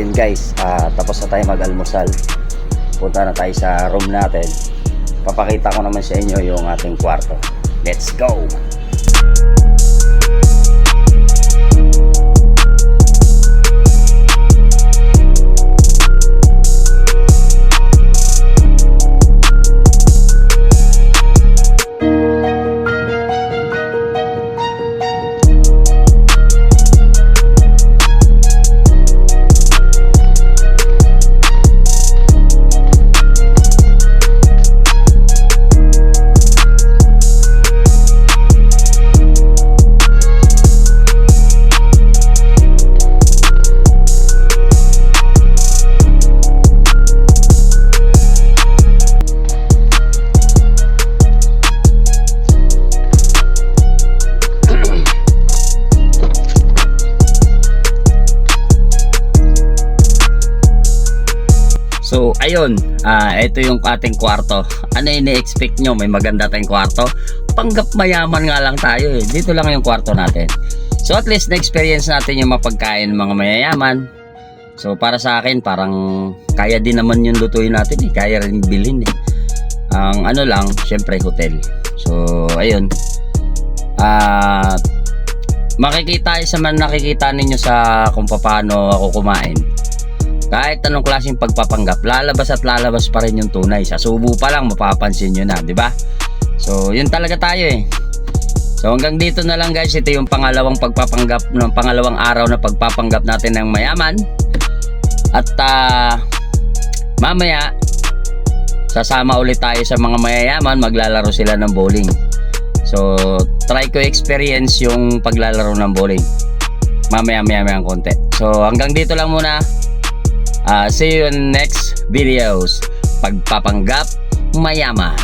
ayun guys, tapos na tayo mag-almusal. Punta na tayo sa room natin. Papakita ko naman sa inyo yung ating kwarto. Let's go! So ayun, ito yung ating kwarto. Ano ini-expect nyo? May maganda tayong kwarto? Panggap mayaman nga lang tayo eh. Dito lang yung kwarto natin. So at least na-experience natin yung mapagkain mga mayayaman. So para sa akin, parang kaya din naman yung lutuin natin eh. Kaya rin bilhin eh. Ang ano lang, syempre hotel. So ayun, makikita sa man nakikita ninyo sa kung paano ako kumain. Kahit anong klaseng pagpapanggap, lalabas at lalabas pa rin yung tunay. Sa subo pa lang mapapansin nyo na, di ba? So yun talaga tayo eh. So hanggang dito na lang guys. Ito yung pangalawang pagpapanggap, ng pangalawang araw na pagpapanggap natin ng mayaman. At mamaya sasama ulit tayo sa mga mayayaman. Maglalaro sila ng bowling. So try ko experience yung paglalaro ng bowling mamaya ang konti. So hanggang dito lang muna. See you in next videos. Pagpapanggap mayaman.